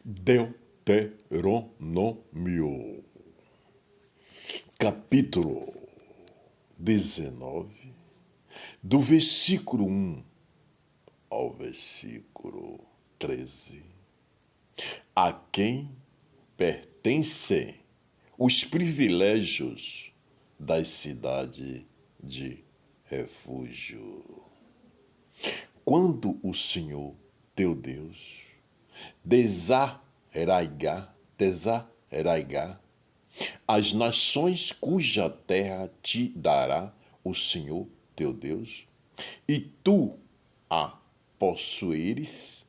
Deuteronômio, capítulo 19, do versículo 1 ao versículo 13. A quem pertencem os privilégios da cidade de refúgio. Quando o Senhor, teu Deus, desarraigar as nações cuja terra te dará o Senhor, teu Deus, e tu a possuíres,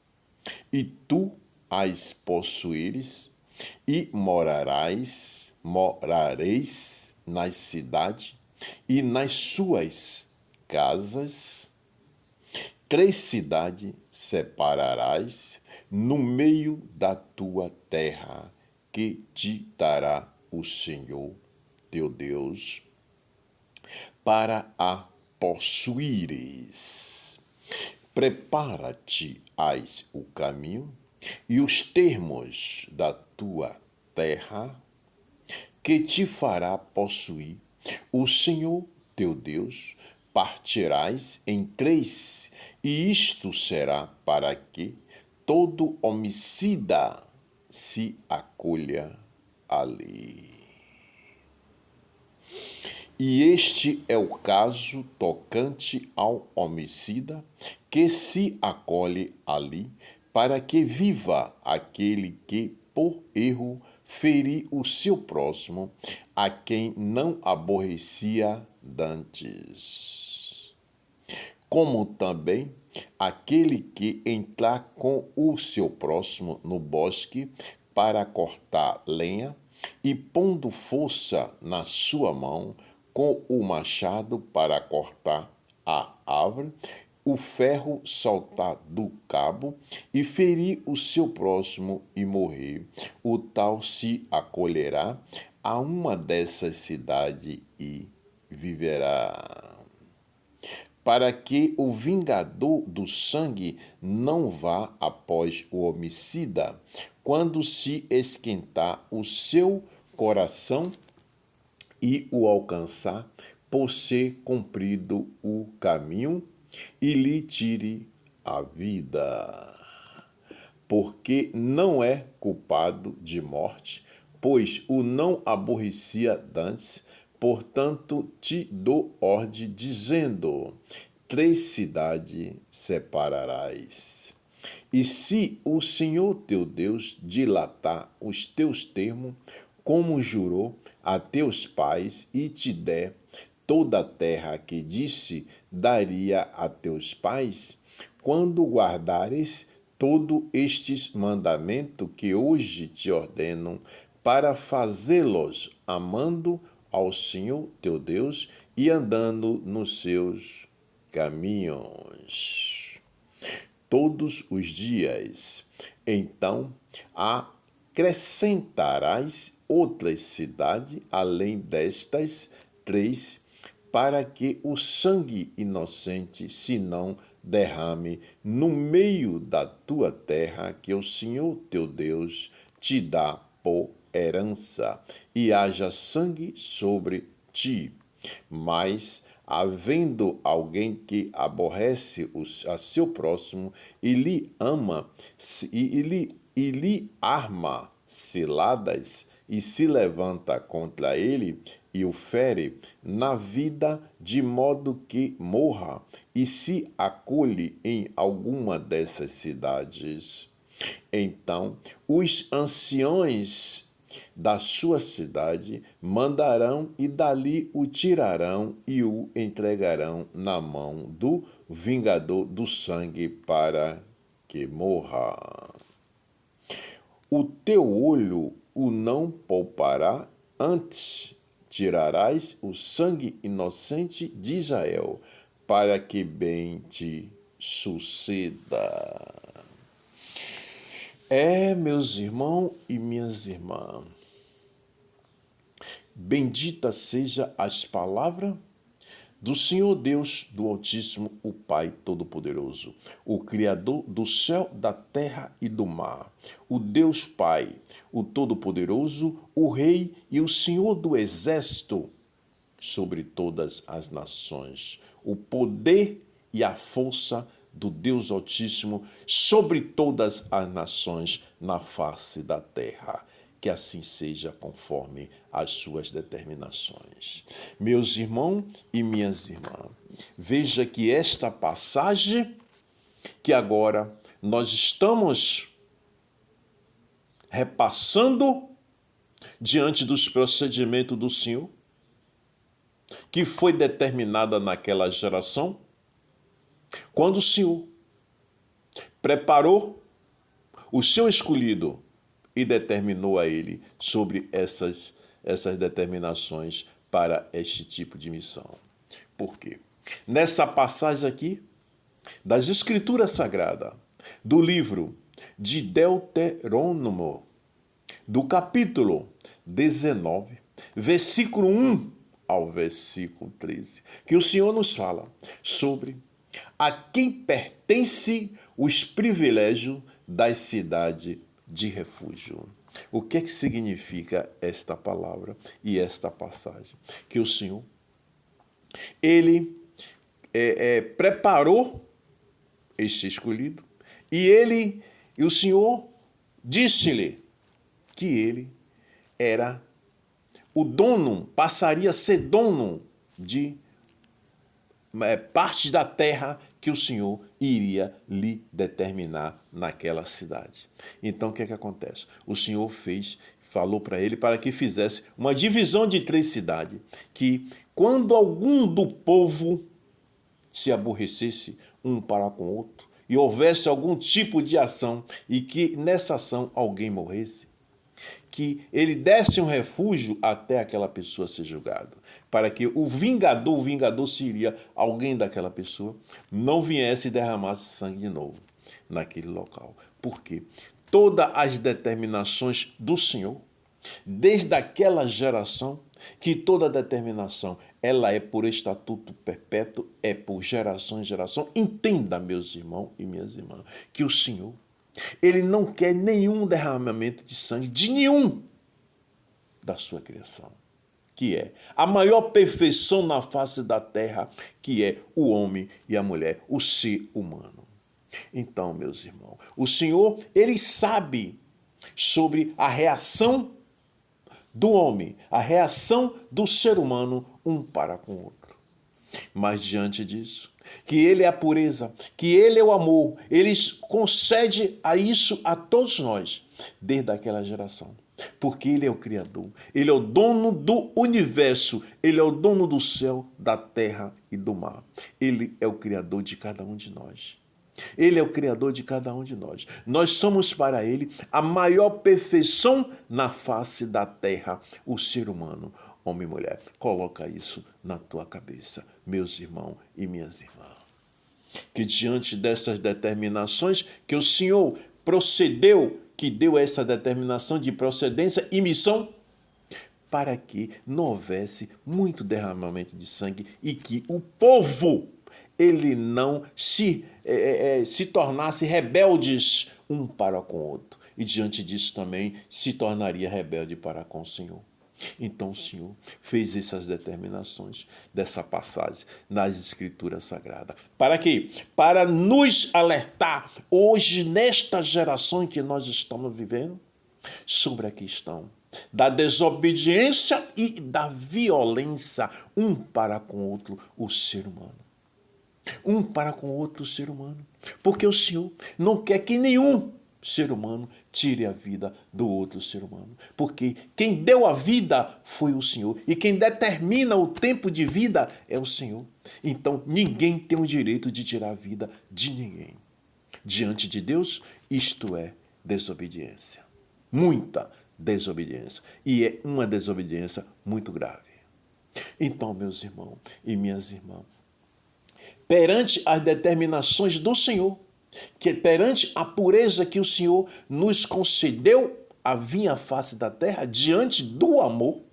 e morareis nas cidades e nas suas casas. 3 cidades separarás no meio da tua terra, que te dará o Senhor, teu Deus, para a possuíres. Prepara-te o caminho e os termos da tua terra, que te fará possuir o Senhor, teu Deus. Partirás em 3, e isto será para que todo homicida se acolha ali. E este é o caso tocante ao homicida que se acolhe ali, para que viva aquele que, por erro, ferir o seu próximo, a quem não aborrecia dantes. Como também aquele que entrar com o seu próximo no bosque para cortar lenha, e pondo força na sua mão com o machado para cortar a árvore, o ferro saltar do cabo e ferir o seu próximo e morrer, o tal se acolherá a uma dessas cidades e viverá. Para que o vingador do sangue não vá após o homicida, quando se esquentar o seu coração e o alcançar, por ser cumprido o caminho, e lhe tire a vida. Porque não é culpado de morte, pois o não aborrecia dantes. Portanto, te dou ordem, dizendo: 3 cidades separarás. E se o Senhor teu Deus dilatar os teus termos, como jurou a teus pais, e te der toda a terra que disse daria a teus pais, quando guardares todos estes mandamentos que hoje te ordeno, para fazê-los amando ao Senhor teu Deus e andando nos seus caminhos todos os dias, então acrescentarás outras cidades além destas 3, para que o sangue inocente se não derrame no meio da tua terra, que o Senhor teu Deus te dá por herança, e haja sangue sobre ti. Mas, havendo alguém que aborrece a seu próximo e lhe arma ciladas, e se levanta contra ele e o fere na vida, de modo que morra, e se acolhe em alguma dessas cidades, então os anciões da sua cidade mandarão, e dali o tirarão e o entregarão na mão do vingador do sangue, para que morra. O teu olho o não poupará, antes tirarás o sangue inocente de Israel, para que bem te suceda. Meus irmãos e minhas irmãs, bendita seja as palavras do Senhor Deus, do Altíssimo, o Pai Todo-Poderoso, o Criador do céu, da terra e do mar, o Deus Pai, o Todo-Poderoso, o Rei e o Senhor do Exército, sobre todas as nações, o poder e a força do Deus Altíssimo sobre todas as nações na face da terra. Que assim seja conforme as suas determinações. Meus irmãos e minhas irmãs, veja que esta passagem que agora nós estamos repassando diante dos procedimentos do Senhor, que foi determinada naquela geração, quando o Senhor preparou o seu escolhido e determinou a ele sobre essas determinações para este tipo de missão. Por quê? Nessa passagem aqui, das Escrituras Sagradas, do livro de Deuteronômio, do capítulo 19, versículo 1 ao versículo 13, que o Senhor nos fala sobre a quem pertence os privilégios das cidades de refúgio. O que é que significa esta palavra e esta passagem? Que o Senhor, Ele preparou este escolhido e o Senhor disse-lhe que ele era o dono, passaria a ser dono de parte da terra que o Senhor iria lhe determinar naquela cidade. Então, o que é que acontece? O Senhor falou para ele para que fizesse uma divisão de 3 cidades, que quando algum do povo se aborrecesse um para com o outro, e houvesse algum tipo de ação, e que nessa ação alguém morresse, que ele desse um refúgio até aquela pessoa ser julgada, para que o vingador seria alguém daquela pessoa, não viesse e derramasse sangue de novo naquele local. Por quê? Todas as determinações do Senhor, desde aquela geração, que toda determinação, ela é por estatuto perpétuo, é por geração em geração. Entenda, meus irmãos e minhas irmãs, que o Senhor, Ele não quer nenhum derramamento de sangue de nenhum da sua criação, que é a maior perfeição na face da terra, que é o homem e a mulher, o ser humano. Então, meus irmãos, o Senhor, Ele sabe sobre a reação do homem, a reação do ser humano um para com o outro. Mas diante disso, que Ele é a pureza, que Ele é o amor, Ele concede a isso a todos nós, desde aquela geração. Porque Ele é o Criador, Ele é o dono do universo, Ele é o dono do céu, da terra e do mar. Ele é o Criador de cada um de nós. Ele é o Criador de cada um de nós. Nós somos para Ele a maior perfeição na face da terra, o ser humano. Homem e mulher, coloca isso na tua cabeça, meus irmãos e minhas irmãs. Que diante dessas determinações que o Senhor procedeu, que deu essa determinação de procedência e missão, para que não houvesse muito derramamento de sangue e que o povo, ele não se tornasse rebeldes um para com o outro. E diante disso também se tornaria rebelde para com o Senhor. Então o Senhor fez essas determinações dessa passagem nas Escrituras Sagradas. Para quê? Para nos alertar hoje, nesta geração em que nós estamos vivendo, sobre a questão da desobediência e da violência um para com o outro, o ser humano. Um para com o outro, o ser humano. Porque o Senhor não quer que nenhum ser humano tire a vida do outro ser humano. Porque quem deu a vida foi o Senhor. E quem determina o tempo de vida é o Senhor. Então, ninguém tem o direito de tirar a vida de ninguém. Diante de Deus, isto é desobediência. Muita desobediência. E é uma desobediência muito grave. Então, meus irmãos e minhas irmãs, perante as determinações do Senhor, que perante a pureza que o Senhor nos concedeu a vir à face da terra, diante do amor,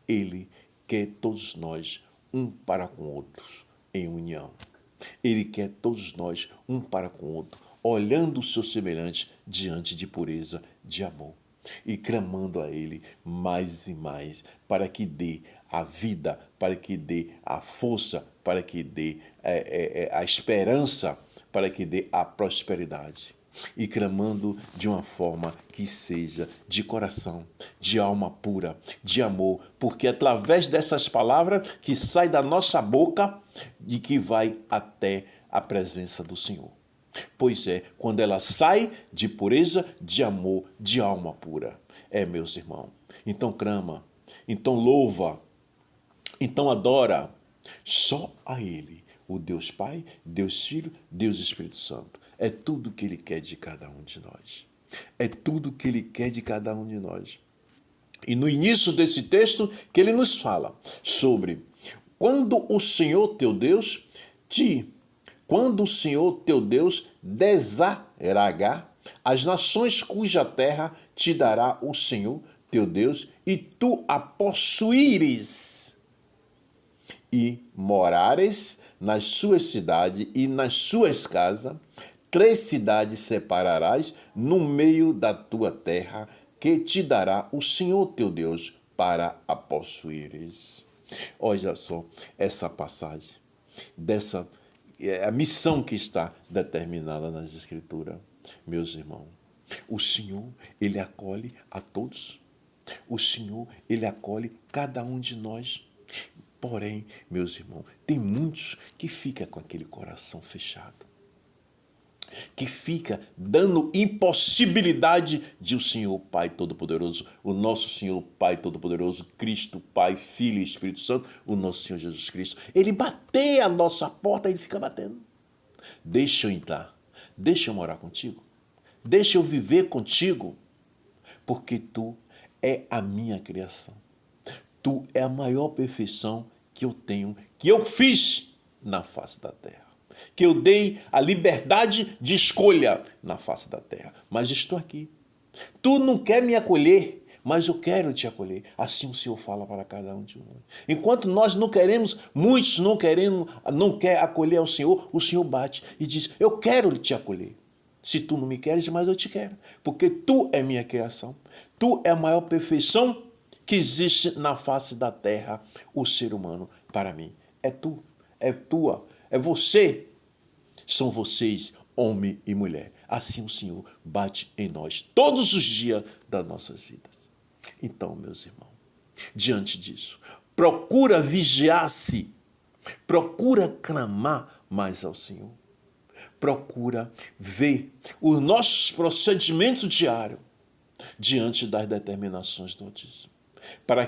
Ele quer todos nós um para com outros em união. Ele quer todos nós um para com o outro, olhando o seu semelhante diante de pureza, de amor, e clamando a Ele mais e mais, para que dê a vida, para que dê a força, para que dê a esperança, para que dê a prosperidade. E clamando de uma forma que seja de coração, de alma pura, de amor, porque através dessas palavras que saem da nossa boca e que vai até a presença do Senhor. Pois é, quando ela sai de pureza, de amor, de alma pura. Meus irmãos. Então clama, então louva, então adora só a Ele, o Deus Pai, Deus Filho, Deus Espírito Santo. É tudo que Ele quer de cada um de nós. É tudo que Ele quer de cada um de nós. E no início desse texto que Ele nos fala sobre quando o Senhor teu Deus desarraigar as nações cuja terra te dará o Senhor teu Deus, e tu a possuíres, e morares nas suas cidades e nas suas casas, 3 cidades separarás no meio da tua terra, que te dará o Senhor teu Deus para a possuíres. Olha só essa passagem, a missão que está determinada nas Escrituras, meus irmãos. O Senhor, Ele acolhe a todos. O Senhor, Ele acolhe cada um de nós. Porém, meus irmãos, tem muitos que ficam com aquele coração fechado, que fica dando impossibilidade de o Senhor Pai Todo-Poderoso, o nosso Senhor Pai Todo-Poderoso, Cristo, Pai, Filho e Espírito Santo, o nosso Senhor Jesus Cristo. Ele bater a nossa porta, Ele fica batendo. Deixa eu entrar, deixa eu morar contigo, deixa eu viver contigo, porque Tu é a minha criação. Tu é a maior perfeição que eu tenho, que eu fiz na face da terra. Que eu dei a liberdade de escolha na face da terra. Mas estou aqui. Tu não quer me acolher, mas eu quero te acolher. Assim o Senhor fala para cada um de nós. Enquanto nós não queremos, muitos não quer acolher ao Senhor, o Senhor bate e diz, eu quero te acolher. Se tu não me queres, mas eu te quero. Porque tu é minha criação. Tu é a maior perfeição que existe na face da terra, o ser humano, para mim. É tu, é tua, é você. São vocês, homem e mulher. Assim o Senhor bate em nós todos os dias das nossas vidas. Então, meus irmãos, diante disso, procura vigiar-se, procura clamar mais ao Senhor. Procura ver os nossos procedimentos diários diante das determinações do Altíssimo. Para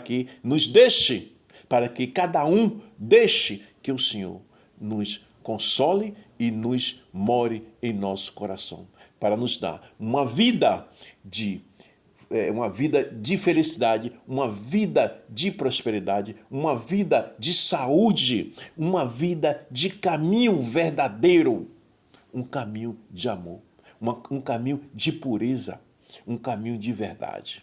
que cada um deixe que o Senhor nos console e nos more em nosso coração, para nos dar uma vida de felicidade, uma vida de prosperidade, uma vida de saúde, uma vida de caminho verdadeiro, um caminho de amor, um caminho de pureza, um caminho de verdade.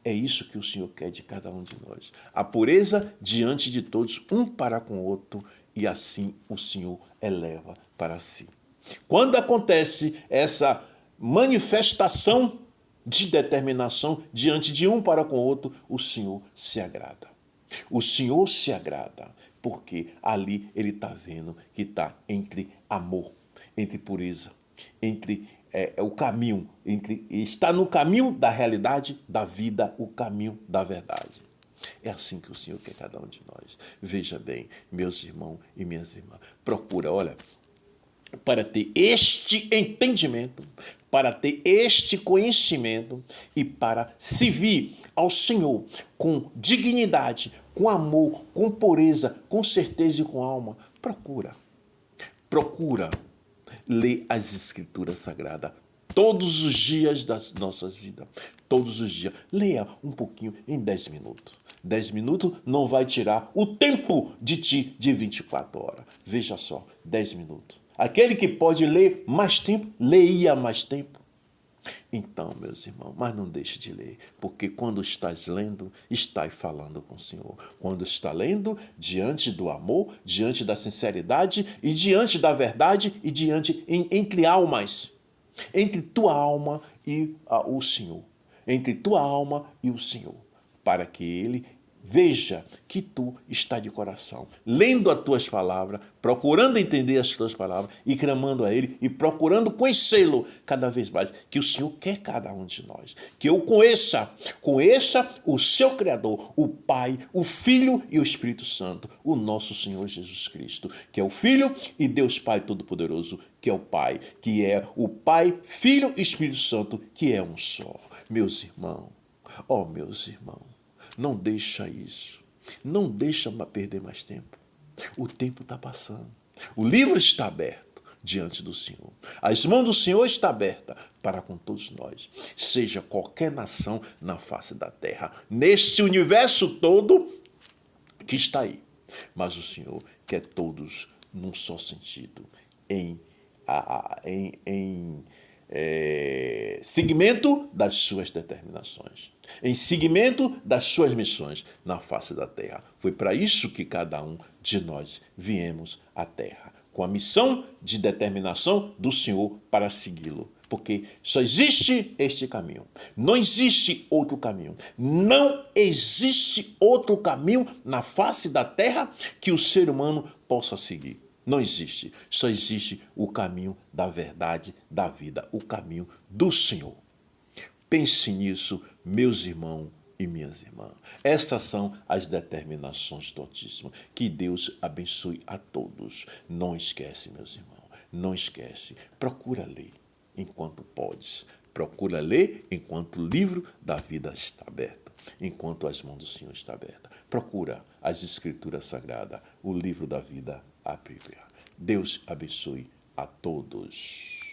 É isso que o Senhor quer de cada um de nós. A pureza diante de todos, um para com o outro, e assim o Senhor eleva para si. Quando acontece essa manifestação de determinação diante de um para com o outro, o Senhor se agrada. O Senhor se agrada, porque ali Ele está vendo que está entre amor, entre pureza, entre o caminho, está no caminho da realidade, da vida, o caminho da verdade. É assim que o Senhor quer cada um de nós. Veja bem, meus irmãos e minhas irmãs, procura, olha, para ter este entendimento, para ter este conhecimento e para servir ao Senhor com dignidade, com amor, com pureza, com certeza e com alma, procura ler as Escrituras Sagradas todos os dias das nossas vidas. Todos os dias. Leia um pouquinho em 10 minutos. 10 minutos não vai tirar o tempo de ti de 24 horas. Veja só, 10 minutos. Aquele que pode ler mais tempo, leia mais tempo. Então, meus irmãos, mas não deixe de ler, porque quando estás lendo, estás falando com o Senhor. Quando está lendo, diante do amor, diante da sinceridade e diante da verdade e entre almas, entre tua alma e o Senhor, entre tua alma e o Senhor, para que Ele veja que tu está de coração, lendo as tuas palavras, procurando entender as tuas palavras e clamando a Ele e procurando conhecê-lo cada vez mais, que o Senhor quer cada um de nós, que eu conheça o seu Criador, o Pai, o Filho e o Espírito Santo, o nosso Senhor Jesus Cristo, que é o Filho e Deus Pai Todo-Poderoso, que é o Pai, Filho e Espírito Santo, que é um só. Meus irmãos, meus irmãos, não deixa isso. Não deixa perder mais tempo. O tempo está passando. O livro está aberto diante do Senhor. As mãos do Senhor estão abertas para com todos nós. Seja qualquer nação na face da terra. Neste universo todo que está aí. Mas o Senhor quer todos num só sentido. Em seguimento das suas determinações, em seguimento das suas missões na face da terra. Foi para isso que cada um de nós viemos à terra, com a missão de determinação do Senhor para segui-lo. Porque só existe este caminho. Não existe outro caminho. Não existe outro caminho na face da terra que o ser humano possa seguir. Não existe. Só existe o caminho da verdade, da vida, o caminho do Senhor. Pense nisso, meus irmãos e minhas irmãs. Essas são as determinações do Altíssimo. Que Deus abençoe a todos. Não esquece, meus irmãos. Não esquece. Procura ler enquanto podes. Procura ler enquanto o livro da vida está aberto. Enquanto as mãos do Senhor estão abertas. Procura as Escrituras Sagradas, o livro da vida, a Bíblia. Deus abençoe a todos.